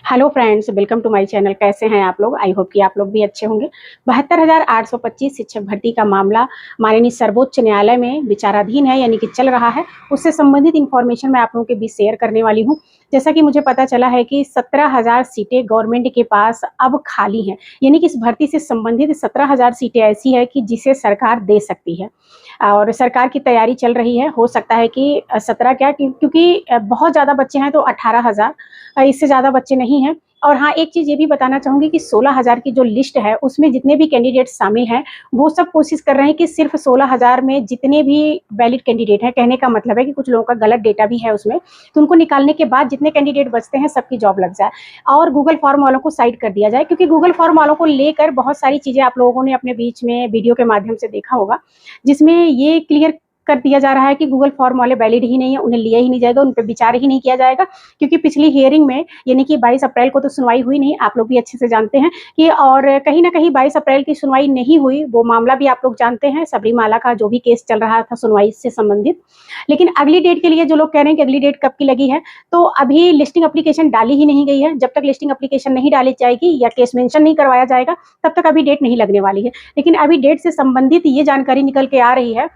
Hello friends, welcome to my channel. कैसे हैं आप लोग? आई होप कि आप लोग भी अच्छे होंगे। 72,825 शिक्षक भर्ती का मामला माननीय सर्वोच्च न्यायालय में विचाराधीन है, यानी कि चल रहा है। उससे संबंधित इन्फॉर्मेशन मैं आप लोगों के बीच शेयर करने वाली हूं। जैसा कि मुझे पता चला है कि 17,000 सीटें गवर्नमेंट के पास अब खाली हैं, यानी कि इस भर्ती से संबंधित 17,000 सीटें ऐसी है कि जिसे सरकार दे सकती है और सरकार की तैयारी चल रही है। हो सकता है कि 17 क्या, क्योंकि बहुत ज़्यादा बच्चे हैं तो 18,000, इससे ज़्यादा बच्चे नहीं हैं। और हाँ, एक चीज़ ये भी बताना चाहूँगी कि 16,000 की जो लिस्ट है उसमें जितने भी कैंडिडेट शामिल हैं वो सब कोशिश कर रहे हैं कि सिर्फ 16,000 में जितने भी वैलिड कैंडिडेट हैं, कहने का मतलब है कि कुछ लोगों का गलत डेटा भी है उसमें, तो उनको निकालने के बाद जितने कैंडिडेट बचते हैं सबकी जॉब लग जाए और गूगल फॉर्म वालों को साइड कर दिया जाए। क्योंकि गूगल फॉर्म वालों को लेकर बहुत सारी चीज़ें आप लोगों ने अपने बीच में वीडियो के माध्यम से देखा होगा, जिसमें ये क्लियर कर दिया जा रहा है कि गूगल फॉर्म वाले वैलिड ही नहीं है, उन्हें लिया ही नहीं जाएगा, उन पे विचार ही नहीं किया जाएगा। क्योंकि पिछली हियरिंग में यानी कि 22 अप्रैल को तो सुनवाई हुई नहीं, आप लोग भी अच्छे से जानते हैं कि, और कहीं ना कहीं 22 अप्रैल की सुनवाई नहीं हुई। वो मामला भी आप लोग जानते हैं, सबरीमाला का जो भी केस चल रहा था सुनवाई से संबंधित। लेकिन अगली डेट के लिए जो लोग कह रहे हैं कि अगली डेट कब की लगी है, तो अभी लिस्टिंग एप्लीकेशन डाली ही नहीं गई है। जब तक लिस्टिंग एप्लीकेशन नहीं डाली जाएगी या केस मेंशन नहीं करवाया जाएगा तब तक अभी डेट नहीं लगने वाली है। लेकिन अभी डेट से संबंधित ये जानकारी निकल के आ रही है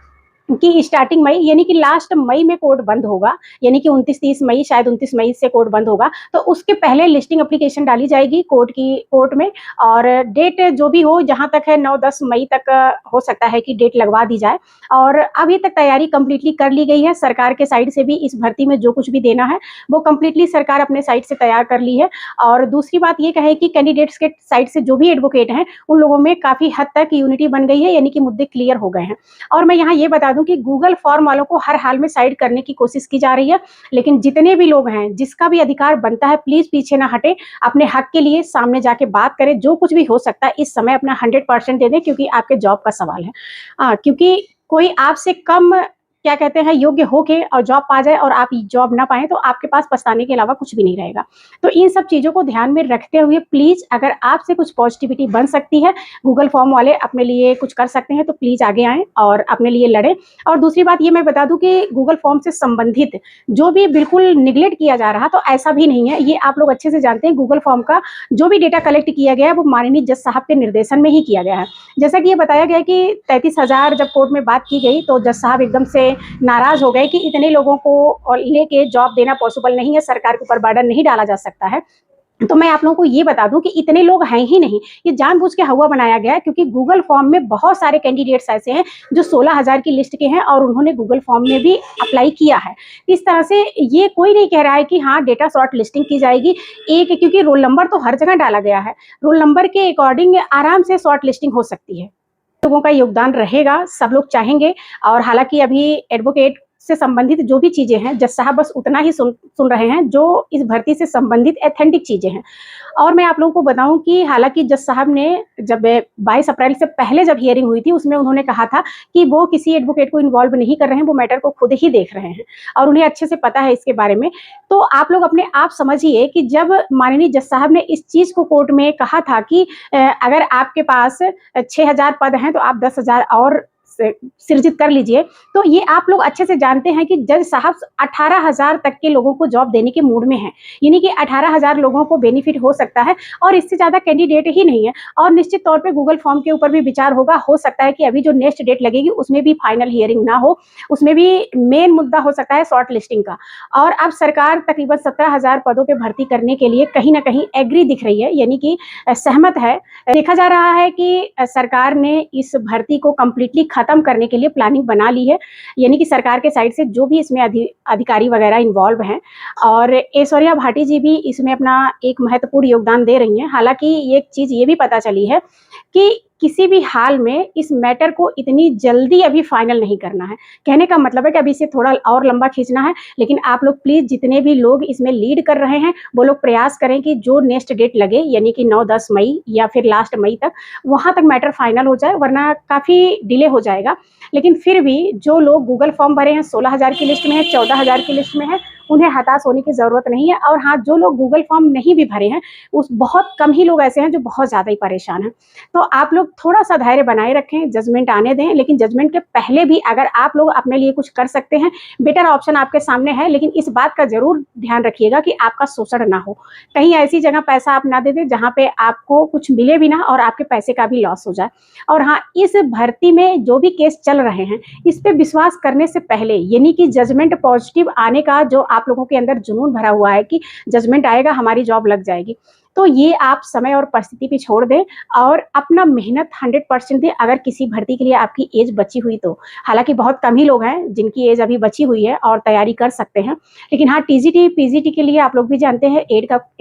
कि स्टार्टिंग मई यानी कि लास्ट मई में कोर्ट बंद होगा, यानी कि 29-30 मई, शायद 29 मई से कोर्ट बंद होगा। तो उसके पहले लिस्टिंग एप्लीकेशन डाली जाएगी कोर्ट में, और डेट जो भी हो, जहां तक है 9-10 मई तक हो सकता है कि डेट लगवा दी जाए। और अभी तक तैयारी कंप्लीटली कर ली गई है सरकार के साइड से भी। इस भर्ती में जो कुछ भी देना है वो कंप्लीटली सरकार अपने साइड से तैयार कर ली है। और दूसरी बात ये कहे कि कैंडिडेट्स के साइड से जो भी एडवोकेट हैं उन लोगों में काफी हद तक यूनिटी बन गई है, यानी कि मुद्दे क्लियर हो गए हैं। और मैं यहाँ ये बता दूं कि गूगल फॉर्म वालों को हर हाल में साइड करने की कोशिश की जा रही है। लेकिन जितने भी लोग हैं, जिसका भी अधिकार बनता है, प्लीज पीछे ना हटे, अपने हक के लिए सामने जाके बात करें। जो कुछ भी हो सकता है इस समय अपना 100% दे दें, क्योंकि आपके जॉब का सवाल है। क्योंकि कोई आपसे कम, क्या कहते हैं, योग्य होके और जॉब पा जाए और आप जॉब ना पाएं तो आपके पास पछताने के अलावा कुछ भी नहीं रहेगा। तो इन सब चीजों को ध्यान में रखते हुए प्लीज, अगर आपसे कुछ पॉजिटिविटी बन सकती है, गूगल फॉर्म वाले अपने लिए कुछ कर सकते हैं, तो प्लीज आगे आएं और अपने लिए लड़ें। और दूसरी बात ये मैं बता दूं कि गूगल फॉर्म से संबंधित जो भी बिल्कुल निगलेक्ट किया जा रहा, तो ऐसा भी नहीं है। ये आप लोग अच्छे से जानते हैं, गूगल फॉर्म का जो भी डेटा कलेक्ट किया गया है वो माननीय जज साहब के निर्देशन में ही किया गया है। जैसा कि ये बताया गया कि 33,000 जब कोर्ट में बात की गई तो जज साहब एकदम से नाराज हो गए कि इतने लोगों को लेके जॉब देना पॉसिबल नहीं है, सरकार के ऊपर बर्डन नहीं डाला जा सकता है। तो मैं आप लोगों को ये बता दूं कि इतने लोग हैं ही नहीं, ये जानबूझ के हवा बनाया गया है। क्योंकि गूगल फॉर्म में बहुत सारे कैंडिडेट्स ऐसे हैं जो 16,000 की लिस्ट के हैं और उन्होंने गूगल फॉर्म में भी अप्लाई किया है। इस तरह से ये कोई नहीं कह रहा है कि हाँ डेटा शॉर्ट लिस्टिंग की जाएगी। क्योंकि रोल नंबर तो हर जगह डाला गया है, रोल नंबर के अकॉर्डिंग आराम से शॉर्ट लिस्टिंग हो सकती है। लोगों का योगदान रहेगा, सब लोग चाहेंगे। और हालांकि अभी एडवोकेट से संबंधित जो भी चीजें हैं, जज साहब बस उतना ही सुन रहे हैं जो इस भर्ती से संबंधित एथेंटिक चीजें हैं। और मैं आप लोगों को बताऊं कि हालांकि जज साहब ने जब 22 अप्रैल से पहले जब हियरिंग हुई थी उसमें उन्होंने कहा था कि वो किसी एडवोकेट को इन्वॉल्व नहीं कर रहे हैं, वो मैटर को खुद ही देख रहे हैं और उन्हें अच्छे से पता है इसके बारे में। तो आप लोग अपने आप समझिए कि जब माननीय जज साहब ने इस चीज को कोर्ट में कहा था कि अगर आपके पास 6,000 पद हैं तो आप 10,000 और सृजित कर लीजिए, तो ये आप लोग अच्छे से जानते हैं कि जज साहब 18,000 तक के लोगों को जॉब देने के मूड में हैं, यानी कि 18,000 लोगों को बेनिफिट हो सकता है और इससे ज्यादा कैंडिडेट ही नहीं है। और निश्चित तौर पे गूगल फॉर्म के ऊपर भी विचार होगा। हो सकता है कि अभी जो नेक्स्ट डेट लगेगी उसमें भी फाइनल हियरिंग ना हो, उसमें भी मेन मुद्दा हो सकता है शॉर्ट लिस्टिंग का। और अब सरकार तकरीबन 17,000 पदों पे भर्ती करने के लिए कहीं ना कहीं एग्री दिख रही है, यानी कि सहमत है। देखा जा रहा है कि सरकार ने इस भर्ती को कंप्लीटली खत्म करने के लिए प्लानिंग बना ली है, यानी कि सरकार के साइड से जो भी इसमें अधिकारी वगैरह इन्वॉल्व हैं। और ऐश्वर्या भाटी जी भी इसमें अपना एक महत्वपूर्ण योगदान दे रही हैं। हालांकि एक चीज ये भी पता चली है कि किसी भी हाल में इस मैटर को इतनी जल्दी अभी फाइनल नहीं करना है। कहने का मतलब है कि अभी इसे थोड़ा और लंबा खींचना है। लेकिन आप लोग प्लीज, जितने भी लोग इसमें लीड कर रहे हैं वो लोग प्रयास करें कि जो नेक्स्ट डेट लगे, यानी कि 9-10 मई या फिर लास्ट मई तक, वहां तक मैटर फाइनल हो जाए, वरना काफी डिले हो जाएगा। लेकिन फिर भी जो लोग गूगल फॉर्म भरे हैं 16,000 की लिस्ट में है, 14,000 की लिस्ट में है, उन्हें हताश होने की ज़रूरत नहीं है। और हाँ, जो लोग गूगल फॉर्म नहीं भी भरे हैं, उस बहुत कम ही लोग ऐसे हैं जो बहुत ज़्यादा ही परेशान हैं। तो आप लोग थोड़ा-सा धैर्य बनाए रखें, जजमेंट आने दें, लेकिन जजमेंट के पहले भी अगर आप लोग अपने लिए कुछ कर सकते हैं, बेटर ऑप्शन आपके सामने है, लेकिन इस बात का ज़रूर ध्यान रखिएगा कि आपका शोषण ना हो। कहीं ऐसी जगह पैसा आप ना दे दें जहाँ पे आपको कुछ मिले भी ना और आपके पैसे का भी लॉस हो जाए। और हाँ, इस भर्ती में जो भी केस चल रहे हैं, इस पे विश्वास करने से पहले, यानी कि जजमेंट पॉजिटिव आने का जो आप लोगों के अंदर जुनून भरा हुआ है कि जजमेंट आएगा, हमारी जॉब लग जाएगी, तो ये आप समय और परिस्थिति पे छोड़ दें और अपना मेहनत 100% दें। अगर किसी भर्ती के लिए आपकी एज बची हुई तो, हालांकि बहुत कम ही लोग हैं जिनकी एज अभी बची हुई है और तैयारी कर सकते हैं, लेकिन हाँ, टीजीटी पीजीटी के लिए आप लोग भी जानते हैं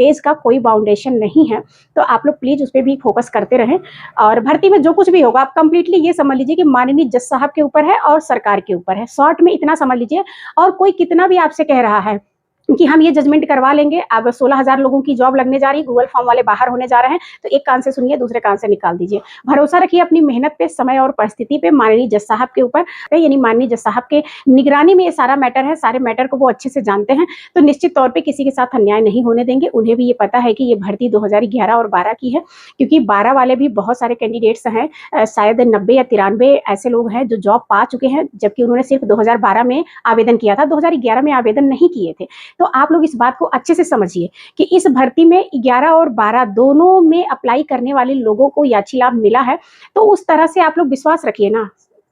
एज का कोई बाउंडेशन नहीं है, तो आप लोग प्लीज उस पर भी फोकस करते रहें। और भर्ती में जो कुछ भी होगा, आप कंप्लीटली ये समझ लीजिए कि माननीय जज साहब के ऊपर है और सरकार के ऊपर है। शॉर्ट में इतना समझ लीजिए। और कोई कितना भी आपसे कह रहा है कि हम ये जजमेंट करवा लेंगे, अब 16,000 लोगों की जॉब लगने जा रही है, गूगल फॉर्म वाले बाहर होने जा रहे हैं, तो एक कान से सुनिए, दूसरे कान से निकाल दीजिए। भरोसा रखिए अपनी मेहनत पे, समय और परिस्थिति पे, माननीय जज साहब के ऊपर, यानी माननीय जज साहब के निगरानी में ये सारा मैटर है, सारे मैटर को वो अच्छे से जानते हैं, तो निश्चित तौर पर किसी के साथ अन्याय नहीं होने देंगे। उन्हें भी ये पता है कि ये भर्ती 2011 और 12 की है, क्योंकि 12 वाले भी बहुत सारे कैंडिडेट्स हैं, शायद 90 या 93 ऐसे लोग हैं जो जॉब पा चुके हैं, जबकि उन्होंने सिर्फ 2012 में आवेदन किया था, 2011 में आवेदन नहीं किए थे। तो आप लोग इस बात को अच्छे से समझिए कि इस भर्ती में 11 और 12 दोनों में अप्लाई करने वाले लोगों को याची लाभ मिला है, तो उस तरह से आप लोग विश्वास रखिए ना,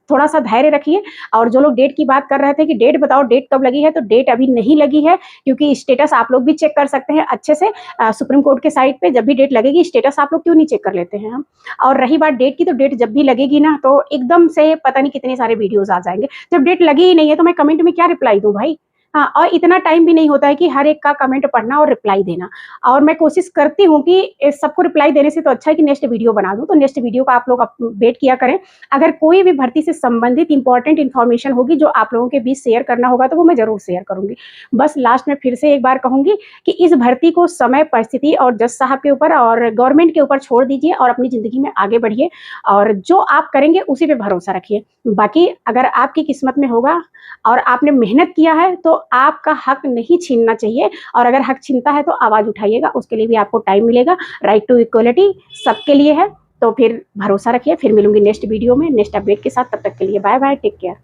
थोड़ा सा धैर्य रखिए। और जो लोग डेट की बात कर रहे थे कि डेट बताओ, डेट कब लगी है, तो डेट अभी नहीं लगी है, क्योंकि स्टेटस आप लोग भी चेक कर सकते हैं अच्छे से सुप्रीम कोर्ट के साइट पे। जब भी डेट लगेगी, स्टेटस आप लोग क्यों नहीं चेक कर लेते हैं हम। और रही बात डेट की, तो डेट जब भी लगेगी ना, तो एकदम से पता नहीं कितने सारे वीडियोज आ जाएंगे। जब डेट लगी ही नहीं है तो मैं कमेंट में क्या रिप्लाई दूं भाई। हाँ, और इतना टाइम भी नहीं होता है कि हर एक का कमेंट पढ़ना और रिप्लाई देना। और मैं कोशिश करती हूँ कि सबको रिप्लाई देने से तो अच्छा है कि नेक्स्ट वीडियो बना दूँ, तो नेक्स्ट वीडियो का आप लोग वेट किया करें। अगर कोई भी भर्ती से संबंधित इंपॉर्टेंट इन्फॉर्मेशन होगी जो आप लोगों के बीच शेयर करना होगा, तो वो मैं जरूर शेयर करूंगी। बस लास्ट में फिर से एक बार कहूंगी कि इस भर्ती को समय, परिस्थिति और जज साहब के ऊपर और गवर्नमेंट के ऊपर छोड़ दीजिए और अपनी जिंदगी में आगे बढ़िए, और जो आप करेंगे उसी पे भरोसा रखिए। बाकी अगर आपकी किस्मत में होगा और आपने मेहनत किया है, तो आपका हक नहीं छीनना चाहिए। और अगर हक छीनता है तो आवाज उठाइएगा, उसके लिए भी आपको टाइम मिलेगा। राइट टू इक्वलिटी सबके लिए है। तो फिर भरोसा रखिए। फिर मिलूंगी नेक्स्ट वीडियो में नेक्स्ट अपडेट के साथ। तब तक के लिए बाय बाय, टेक केयर।